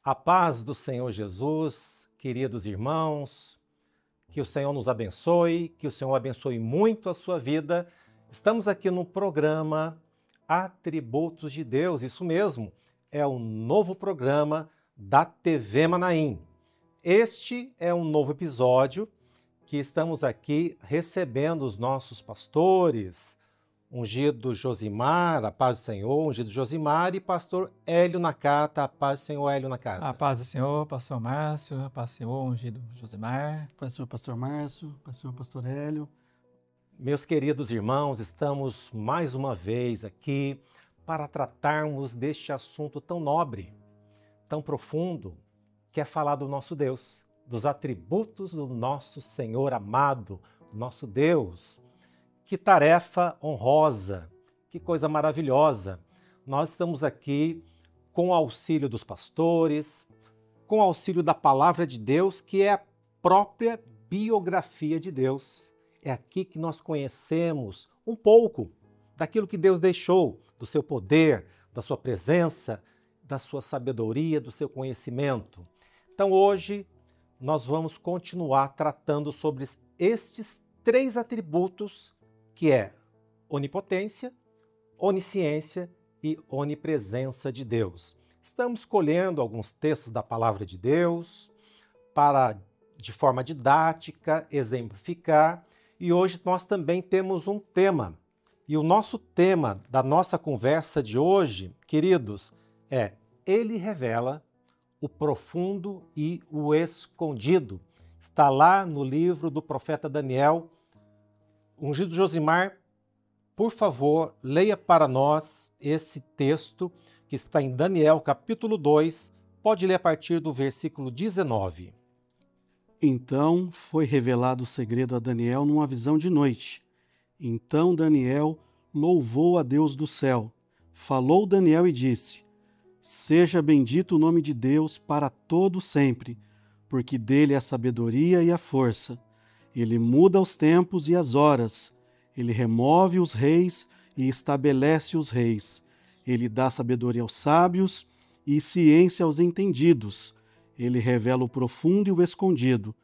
A paz do Senhor Jesus, queridos irmãos, que o Senhor nos abençoe, que o Senhor abençoe muito a sua vida. Estamos aqui no programa Atributos de Deus, isso mesmo, é um novo programa da TV Manaim. Este é um novo episódio que estamos aqui recebendo os nossos pastores, ungido Josimar, a paz do Senhor, ungido Josimar, e pastor Hélio Nakata, a paz do Senhor, Hélio Nakata. A paz do Senhor, pastor Márcio, a paz do Senhor, ungido Josimar. Paz do Senhor, pastor Márcio, paz do Senhor, pastor Hélio. Meus queridos irmãos, estamos mais uma vez aqui para tratarmos deste assunto tão nobre, tão profundo, que é falar do nosso Deus, dos atributos do nosso Senhor amado, nosso Deus. Que tarefa honrosa, que coisa maravilhosa. Nós estamos aqui com o auxílio dos pastores, com o auxílio da palavra de Deus, que é a própria biografia de Deus. É aqui que nós conhecemos um pouco daquilo que Deus deixou, do seu poder, da sua presença, da sua sabedoria, do seu conhecimento. Então hoje nós vamos continuar tratando sobre estes três atributos, que é onipotência, onisciência e onipresença de Deus. Estamos escolhendo alguns textos da palavra de Deus para, de forma didática, exemplificar, e hoje nós também temos um tema. E o nosso tema da nossa conversa de hoje, queridos, é Ele revela o profundo e o escondido. Está lá no livro do profeta Daniel. Ungido Josimar, por favor, leia para nós esse texto que está em Daniel, capítulo 2. Pode ler a partir do versículo 19. Então foi revelado o segredo a Daniel numa visão de noite. Então Daniel louvou a Deus do céu. Falou Daniel e disse: Seja bendito o nome de Deus para todo sempre, porque dele é a sabedoria e a força. Ele muda os tempos e as horas. Ele remove os reis e estabelece os reis. Ele dá sabedoria aos sábios e ciência aos entendidos. Ele revela o profundo e o escondido.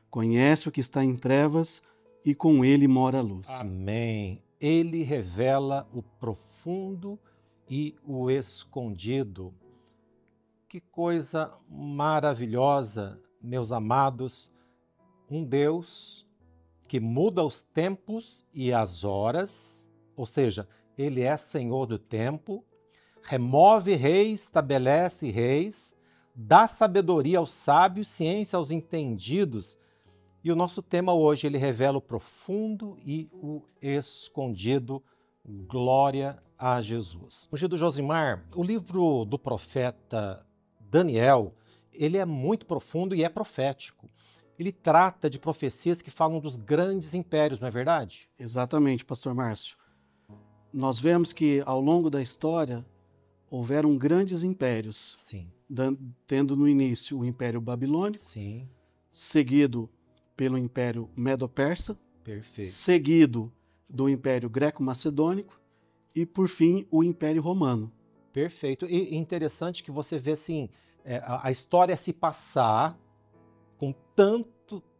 Conhece o que está em trevas e com ele mora a luz. Amém. Ele revela o profundo e o escondido. Que coisa maravilhosa, meus amados. Um Deus que muda os tempos e as horas, ou seja, ele é Senhor do tempo, remove reis, estabelece reis, dá sabedoria aos sábios, ciência aos entendidos. E o nosso tema hoje, ele revela o profundo e o escondido. Glória a Jesus. Ungido Josimar, o livro do profeta Daniel, ele é muito profundo e é profético. Ele trata de profecias que falam dos grandes impérios, não é verdade? Exatamente, pastor Márcio. Nós vemos que ao longo da história houveram grandes impérios. Sim. Tendo no início o Império Babilônico, Sim. seguido pelo Império Medo-Persa, Perfeito. seguido do Império Greco-Macedônico e, por fim, o Império Romano. Perfeito. E interessante que você vê assim, a história se passar com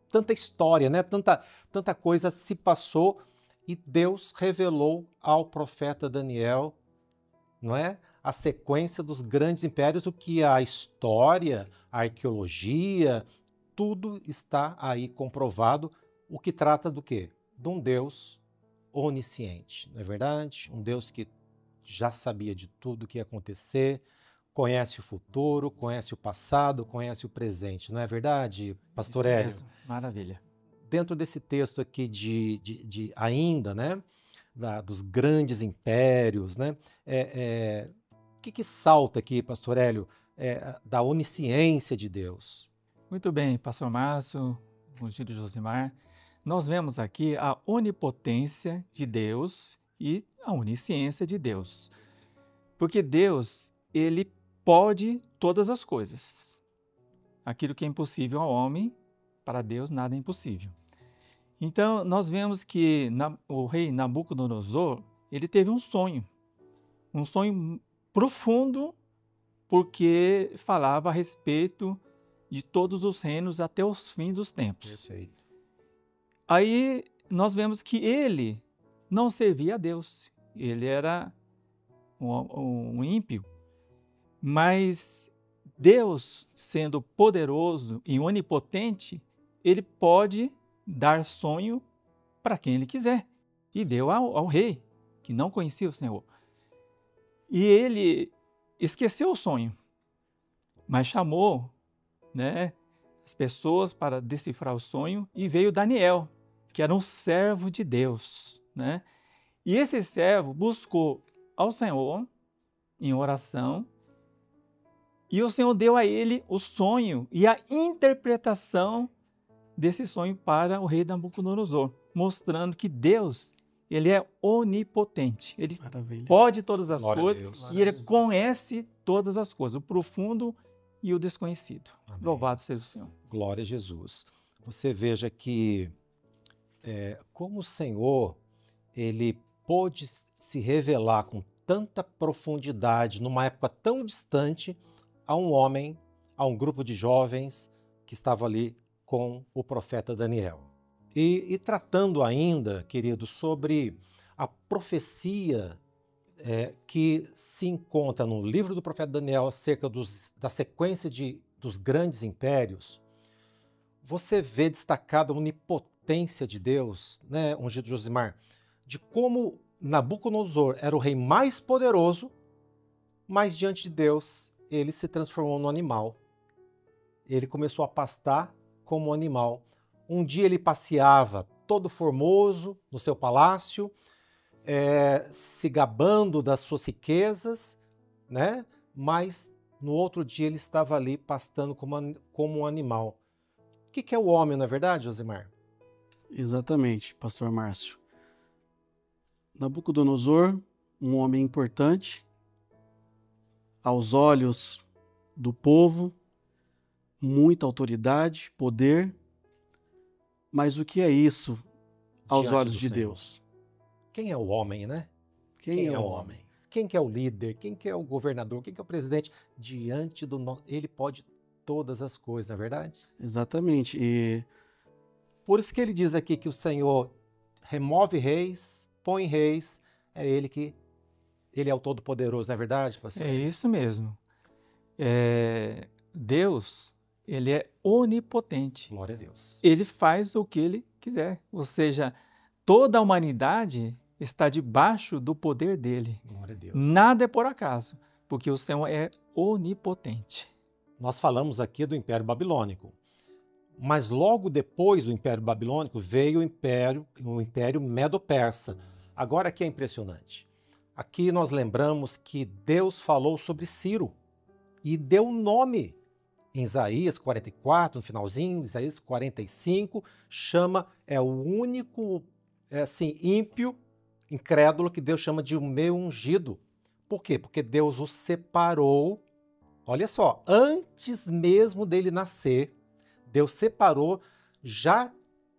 tanta história, né? Tanta coisa se passou e Deus revelou ao profeta Daniel, não é? A sequência dos grandes impérios, o que a história, a arqueologia, tudo está aí comprovado, o que trata do quê? De um Deus onisciente, não é verdade? Um Deus que já sabia de tudo o que ia acontecer, conhece o futuro, conhece o passado, conhece o presente, não é verdade, pastor Hélio? Maravilha. Dentro desse texto aqui ainda, né, dos grandes impérios, né, o que salta aqui, pastor Hélio, da onisciência de Deus? Muito bem, pastor Márcio, ungido Josimar. Nós vemos aqui a onipotência de Deus e a onisciência de Deus. Porque Deus, ele pode todas as coisas. Aquilo que é impossível ao homem, para Deus nada é impossível. Então, nós vemos que o rei Nabucodonosor, ele teve um sonho profundo porque falava a respeito de todos os reinos até os fins dos tempos. Perfeito. Aí nós vemos que ele não servia a Deus, ele era um ímpio, mas Deus, sendo poderoso e onipotente, ele pode dar sonho para quem ele quiser. E deu ao rei, que não conhecia o Senhor. E ele esqueceu o sonho, mas chamou, né, as pessoas para decifrar o sonho, e veio Daniel, que era um servo de Deus, né? E esse servo buscou ao Senhor em oração, e o Senhor deu a ele o sonho e a interpretação desse sonho para o rei Nabucodonosor, mostrando que Deus, ele é onipotente, ele Maravilha. pode todas as Glória a coisas Deus. e ele conhece todas as coisas, o profundo e o desconhecido. Amém. Louvado seja o Senhor. Glória a Jesus. Você veja que como o Senhor, ele pôde se revelar com tanta profundidade numa época tão distante a um homem, a um grupo de jovens que estava ali com o profeta Daniel. E tratando ainda, querido, sobre a profecia que se encontra no livro do profeta Daniel acerca da sequência dos grandes impérios, você vê destacada a onipotência de Deus, né, ungido Josimar, de como Nabucodonosor era o rei mais poderoso, mas diante de Deus ele se transformou num animal. Ele começou a pastar como um animal. Um dia ele passeava todo formoso no seu palácio, se gabando das suas riquezas, né? Mas no outro dia ele estava ali pastando como um animal. O que é o homem, na verdade, Josimar? Exatamente, pastor Márcio. Nabucodonosor, um homem importante, aos olhos do povo, muita autoridade, poder, mas o que é isso aos Diante olhos do de Senhor. Deus? Quem é o homem, né? Quem é o homem? Quem que é o líder? Quem que é o governador? Quem que é o presidente? Diante do nosso... Ele pode todas as coisas, não é verdade? Exatamente. E Por isso que ele diz aqui que o Senhor remove reis, põe reis, ele é o Todo-Poderoso, não é verdade, pastor? É isso mesmo. Deus, ele é onipotente. Glória a Deus. Ele faz o que ele quiser. Ou seja, toda a humanidade está debaixo do poder dele. Glória a Deus. Nada é por acaso, porque o Senhor é onipotente. Nós falamos aqui do Império Babilônico, mas logo depois do Império Babilônico veio o Império Medo-Persa. Agora que é impressionante. Aqui nós lembramos que Deus falou sobre Ciro e deu um nome. Em Isaías 44, no finalzinho, Isaías 45, é o único ímpio, incrédulo, que Deus chama de o meu ungido. Por quê? Porque Deus o separou, olha só, antes mesmo dele nascer, Deus separou, já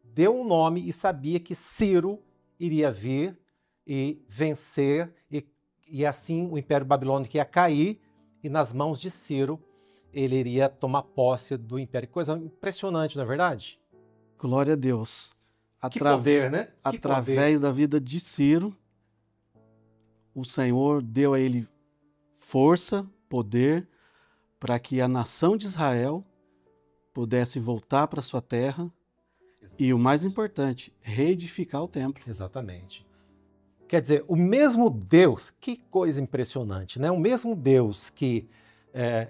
deu um nome e sabia que Ciro iria vir e vencer, e assim o Império Babilônico ia cair, e nas mãos de Ciro ele iria tomar posse do império. Coisa impressionante, não é verdade? glória a Deus. Que poder, né? Que Através poder. da vida de Ciro, o Senhor deu a ele força, poder, para que a nação de Israel pudesse voltar para sua terra e, o mais importante, reedificar o templo. Exatamente. Quer dizer, o mesmo Deus, que coisa impressionante, né? O mesmo Deus que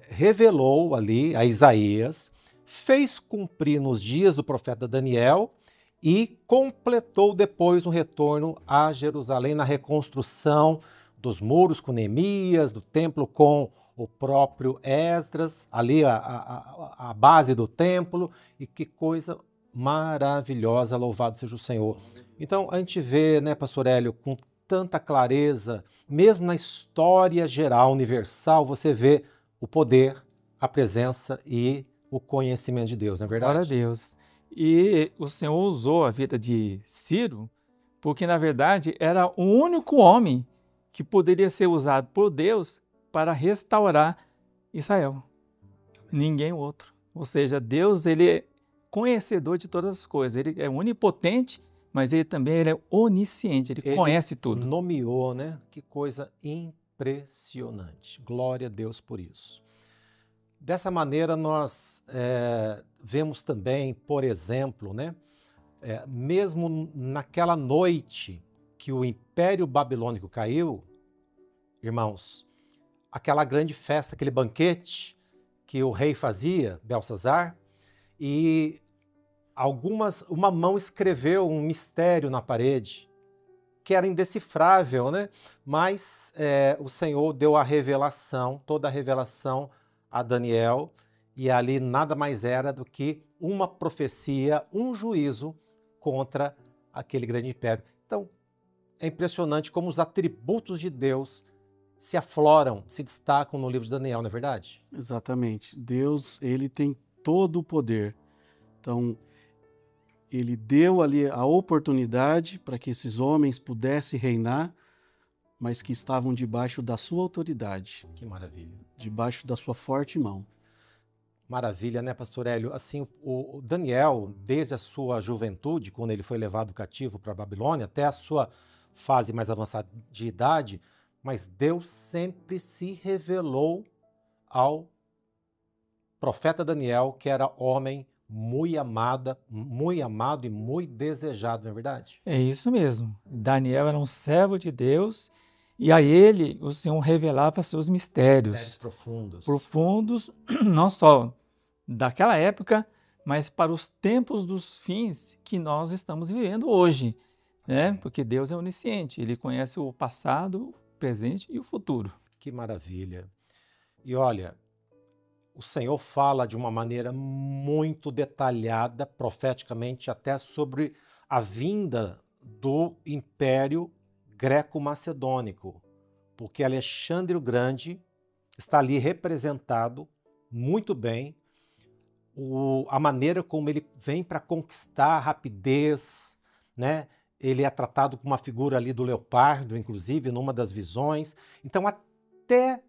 revelou ali a Isaías, fez cumprir nos dias do profeta Daniel e completou depois no retorno a Jerusalém, na reconstrução dos muros com Neemias, do templo com o próprio Esdras, ali a base do templo, e que coisa maravilhosa, louvado seja o Senhor. Então a gente vê, né, pastor Hélio, com tanta clareza, mesmo na história geral, universal, você vê o poder, a presença e o conhecimento de Deus, não é verdade? Glória a Deus. E o Senhor usou a vida de Ciro, porque na verdade era o único homem que poderia ser usado por Deus para restaurar Israel. Ninguém outro. Ou seja, Deus, ele é conhecedor de todas as coisas. Ele é onipotente, mas ele é onisciente, ele conhece tudo. Nomeou, né? Que coisa impressionante. Glória a Deus por isso. Dessa maneira, nós vemos também, por exemplo, né? Mesmo naquela noite que o Império Babilônico caiu, irmãos, aquela grande festa, aquele banquete que o rei fazia, Belsazar, e uma mão escreveu um mistério na parede, que era indecifrável, né? Mas o Senhor deu a revelação, toda a revelação a Daniel, e ali nada mais era do que uma profecia, um juízo contra aquele grande império. Então, é impressionante como os atributos de Deus se afloram, se destacam no livro de Daniel, não é verdade? Exatamente. Deus, ele tem todo o poder. Então, ele deu ali a oportunidade para que esses homens pudessem reinar, mas que estavam debaixo da sua autoridade. Que maravilha. Debaixo da sua forte mão. Maravilha, né, pastor Hélio? Assim, o Daniel, desde a sua juventude, quando ele foi levado cativo para a Babilônia, até a sua fase mais avançada de idade, mas Deus sempre se revelou ao profeta Daniel, que era homem muito amado e muito desejado, não é verdade? É isso mesmo. Daniel era um servo de Deus e a ele o Senhor revelava seus mistérios profundos. Profundos, não só daquela época, mas para os tempos dos fins que nós estamos vivendo hoje, né? Porque Deus é onisciente, ele conhece o passado, o presente e o futuro. Que maravilha. E olha, o Senhor fala de uma maneira muito detalhada, profeticamente, até sobre a vinda do Império Greco-Macedônico, porque Alexandre o Grande está ali representado muito bem, a maneira como ele vem para conquistar a rapidez, né? Ele é tratado como uma figura ali do leopardo, inclusive, numa das visões. Então, até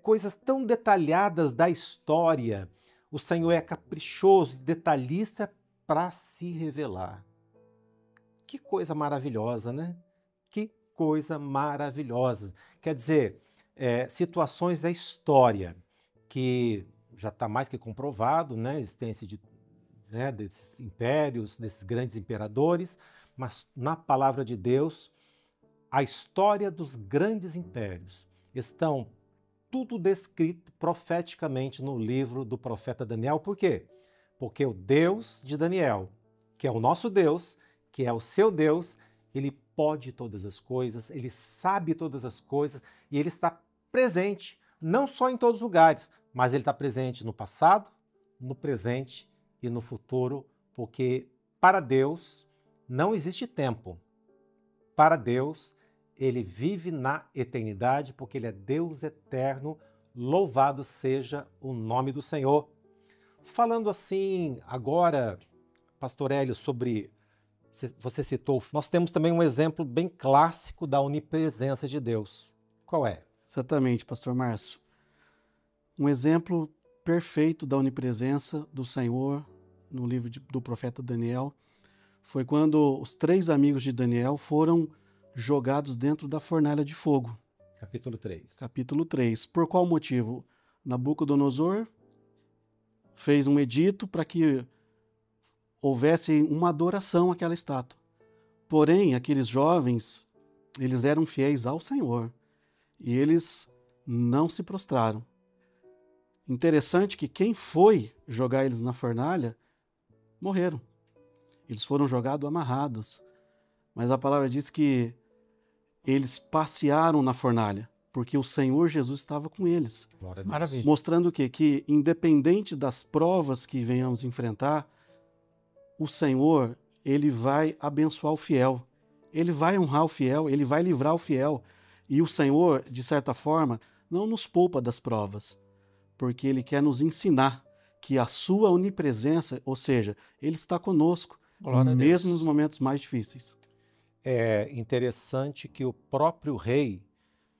coisas tão detalhadas da história, o Senhor é caprichoso, detalhista para se revelar. Que coisa maravilhosa, né? Que coisa maravilhosa. Quer dizer, situações da história que já está mais que comprovado, né? A existência desses impérios, desses grandes imperadores, mas na palavra de Deus, a história dos grandes impérios estão tudo descrito profeticamente no livro do profeta Daniel. Por quê? Porque o Deus de Daniel, que é o nosso Deus, que é o seu Deus, ele pode todas as coisas, ele sabe todas as coisas e ele está presente, não só em todos os lugares, mas ele está presente no passado, no presente e no futuro, porque para Deus não existe tempo. Para Deus, ele vive na eternidade, porque ele é Deus eterno, louvado seja o nome do Senhor. Falando assim, agora, pastor Hélio, sobre, você citou, nós temos também um exemplo bem clássico da onipresença de Deus. Qual é? Exatamente, pastor Márcio. Um exemplo perfeito da onipresença do Senhor no livro do profeta Daniel foi quando os 3 amigos de Daniel foram jogados dentro da fornalha de fogo. Capítulo 3. Capítulo 3. Por qual motivo? Nabucodonosor fez um edito para que houvesse uma adoração àquela estátua. Porém, aqueles jovens, eles eram fiéis ao Senhor e eles não se prostraram. Interessante que quem foi jogar eles na fornalha morreram. Eles foram jogados amarrados. Mas a palavra diz que eles passearam na fornalha, porque o Senhor Jesus estava com eles. Maravilha. Mostrando o quê? Que independente das provas que venhamos enfrentar, o Senhor, ele vai abençoar o fiel. Ele vai honrar o fiel, ele vai livrar o fiel. E o Senhor, de certa forma, não nos poupa das provas, porque ele quer nos ensinar que a sua onipresença, ou seja, ele está conosco, mesmo nos momentos mais difíceis. É interessante que o próprio rei,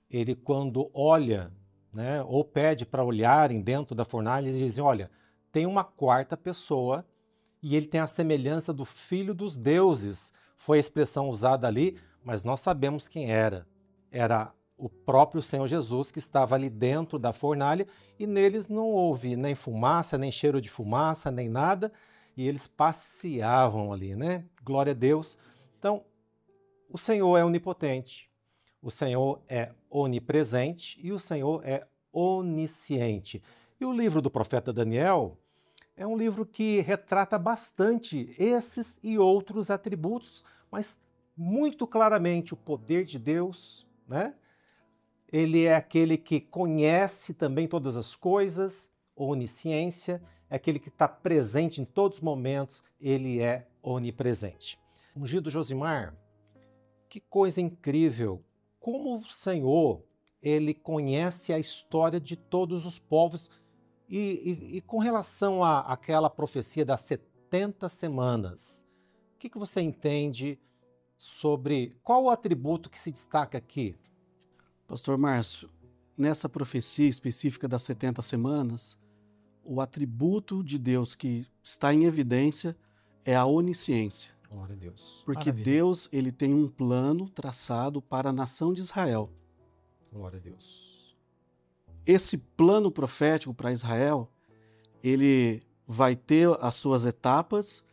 ele quando olha, né, ou pede para olharem dentro da fornalha e dizem, olha, tem uma quarta pessoa e ele tem a semelhança do Filho dos Deuses. Foi a expressão usada ali, mas nós sabemos quem era. Era o próprio Senhor Jesus que estava ali dentro da fornalha e neles não houve nem fumaça, nem cheiro de fumaça, nem nada, e eles passeavam ali, né? Glória a Deus. Então, o Senhor é onipotente, o Senhor é onipresente e o Senhor é onisciente. E o livro do profeta Daniel é um livro que retrata bastante esses e outros atributos, mas muito claramente o poder de Deus, né? Ele é aquele que conhece também todas as coisas, onisciência, é aquele que está presente em todos os momentos, ele é onipresente. Ungido Josimar, que coisa incrível! Como o Senhor, ele conhece a história de todos os povos e com relação àquela profecia das 70 semanas, o que você entende sobre qual o atributo que se destaca aqui? Pastor Márcio, nessa profecia específica das 70 semanas, o atributo de Deus que está em evidência é a onisciência. Glória a Deus. Porque Maravilha. Deus, ele tem um plano traçado para a nação de Israel. Glória a Deus. Esse plano profético para Israel, ele vai ter as suas etapas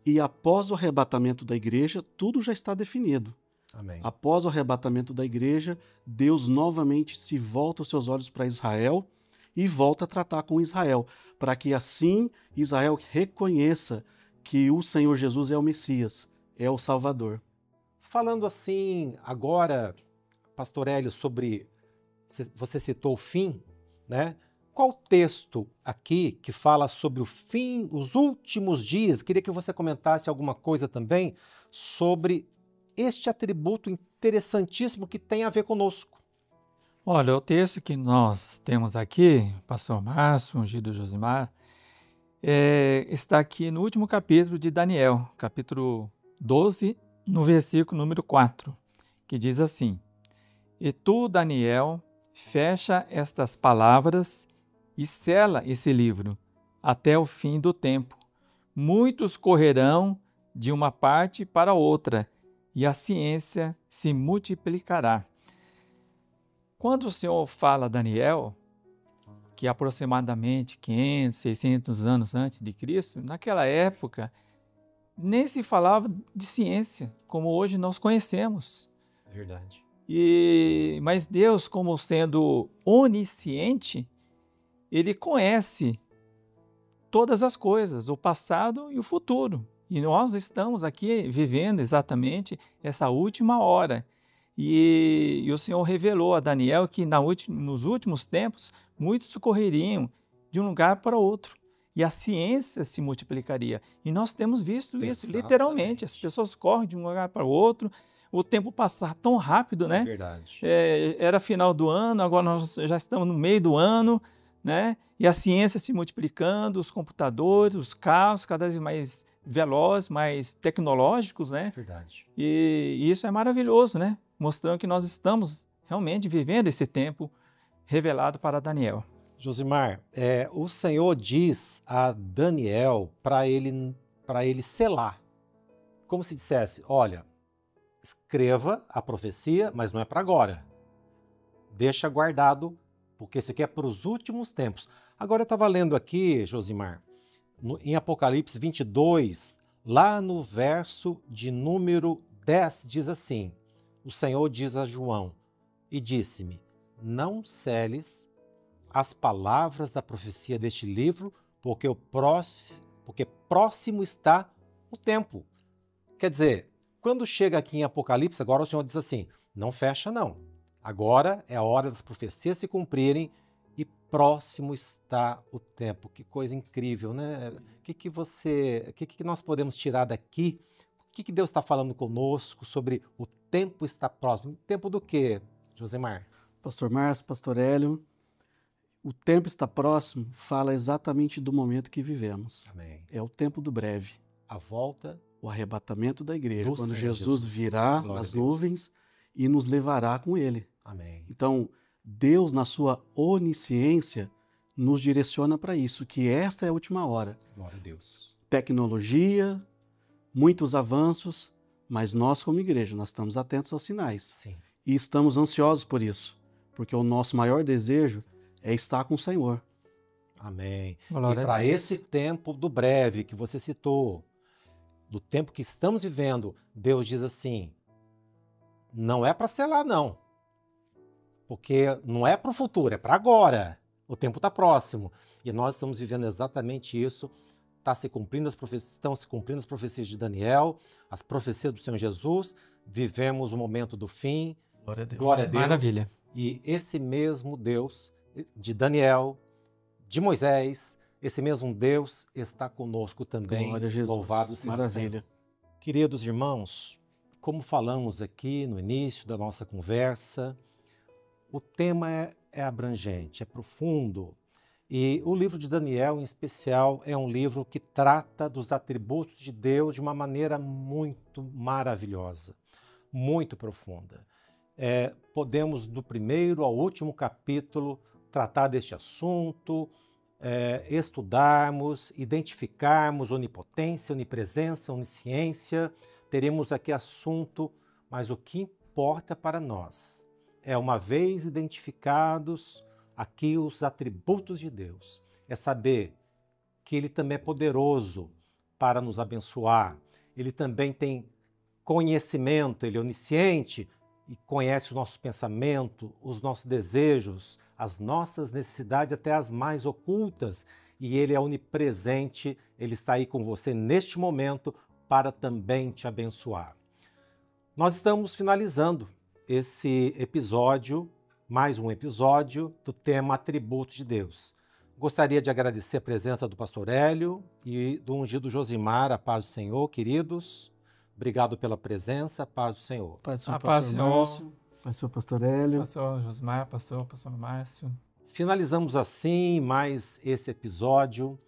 e após o arrebatamento da igreja, tudo já está definido. Amém. Após o arrebatamento da igreja, Deus novamente se volta os seus olhos para Israel e volta a tratar com Israel, para que assim Israel reconheça que o Senhor Jesus é o Messias, é o Salvador. Falando assim agora, Pastor Hélio, sobre, você citou o fim, né? Qual texto aqui que fala sobre o fim, os últimos dias? Queria que você comentasse alguma coisa também sobre este atributo interessantíssimo que tem a ver conosco. Olha, o texto que nós temos aqui, Pastor Márcio, Ungido Josimar, está aqui no último capítulo de Daniel, capítulo 12, no versículo número 4, que diz assim: E tu, Daniel, fecha estas palavras e sela esse livro até o fim do tempo. Muitos correrão de uma parte para outra, e a ciência se multiplicará. Quando o Senhor fala a Daniel, que aproximadamente 500, 600 anos antes de Cristo, naquela época, nem se falava de ciência, como hoje nós conhecemos. Verdade. Mas Deus, como sendo onisciente, ele conhece todas as coisas, o passado e o futuro. E nós estamos aqui vivendo exatamente essa última hora. E o Senhor revelou a Daniel que nos últimos tempos, muitos correriam de um lugar para outro. E a ciência se multiplicaria. E nós temos visto isso, Exatamente. literalmente. As pessoas correm de um lugar para o outro. O tempo passa tão rápido, né? É verdade. Era final do ano, agora nós já estamos no meio do ano, né? E a ciência se multiplicando, os computadores, os carros cada vez mais velozes, mais tecnológicos, né? Verdade. E isso é maravilhoso, né? Mostrando que nós estamos realmente vivendo esse tempo revelado para Daniel. Josimar, o Senhor diz a Daniel para ele selar, como se dissesse, olha, escreva a profecia, mas não é para agora. Deixa guardado, porque isso aqui é para os últimos tempos. Agora eu estava lendo aqui, Josimar, em Apocalipse 22, lá no verso de número 10, diz assim, o Senhor diz a João, e disse-me, não seles as palavras da profecia deste livro, porque próximo está o tempo. Quer dizer, quando chega aqui em Apocalipse, agora o Senhor diz assim, não fecha não. Agora é a hora das profecias se cumprirem e próximo está o tempo. Que coisa incrível, né? O que nós podemos tirar daqui? O que Deus está falando conosco sobre o tempo está próximo? Tempo do quê, Josimar? Pastor Márcio, Pastor Hélio, o tempo está próximo fala exatamente do momento que vivemos. Amém. É o tempo do breve. A volta, O arrebatamento da igreja, do quando Senhor Jesus virá Glória nas a Deus. nuvens e nos levará com ele. Amém. Então, Deus, na sua onisciência, nos direciona para isso, que esta é a última hora. Glória a Deus. Tecnologia, muitos avanços, mas nós como igreja, nós estamos atentos aos sinais. Sim. E estamos ansiosos por isso, porque o nosso maior desejo é estar com o Senhor. Amém. Glória E a para Deus. esse tempo do breve que você citou, do tempo que estamos vivendo, Deus diz assim, não é para ser lá não, porque não é para o futuro, é para agora. O tempo está próximo e nós estamos vivendo exatamente isso. Estão se cumprindo as profecias de Daniel, as profecias do Senhor Jesus. Vivemos o momento do fim. Glória a Deus. Glória a Deus. Maravilha. E esse mesmo Deus de Daniel, de Moisés, esse mesmo Deus está conosco também. Glória a Jesus. Louvado seja o Maravilha. Senhor. Queridos irmãos, como falamos aqui no início da nossa conversa, o tema é abrangente, é profundo. E o livro de Daniel, em especial, é um livro que trata dos atributos de Deus de uma maneira muito maravilhosa, muito profunda. Podemos, do primeiro ao último capítulo, tratar deste assunto, estudarmos, identificarmos onipotência, onipresença, onisciência. Teremos aqui assunto, mas o que importa para nós é, uma vez identificados aqui os atributos de Deus, é saber que Ele também é poderoso para nos abençoar. Ele também tem conhecimento, Ele é onisciente e conhece o nosso pensamento, os nossos desejos, as nossas necessidades, até as mais ocultas. E Ele é onipresente, Ele está aí com você neste momento para também te abençoar. Nós estamos finalizando esse episódio, mais um episódio do tema Atributos de Deus. Gostaria de agradecer a presença do pastor Hélio e do ungido Josimar, a paz do Senhor, queridos. Obrigado pela presença, a paz do Senhor. Paz do Senhor, A paz do pastor Senhor. Márcio. Paz do Senhor, pastor Hélio. Pastor Josimar, pastor Márcio. Finalizamos assim mais esse episódio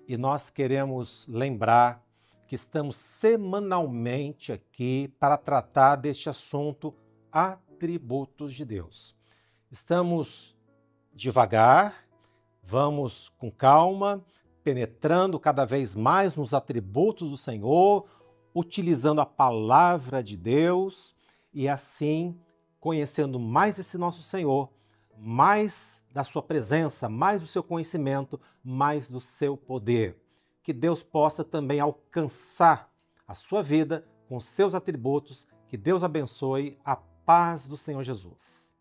e nós queremos lembrar que estamos semanalmente aqui para tratar deste assunto atributos de Deus. Estamos devagar, vamos com calma, penetrando cada vez mais nos atributos do Senhor, utilizando a palavra de Deus e assim conhecendo mais desse nosso Senhor, mais da sua presença, mais do seu conhecimento, mais do seu poder. Que Deus possa também alcançar a sua vida com seus atributos. Que Deus abençoe. A paz do Senhor Jesus.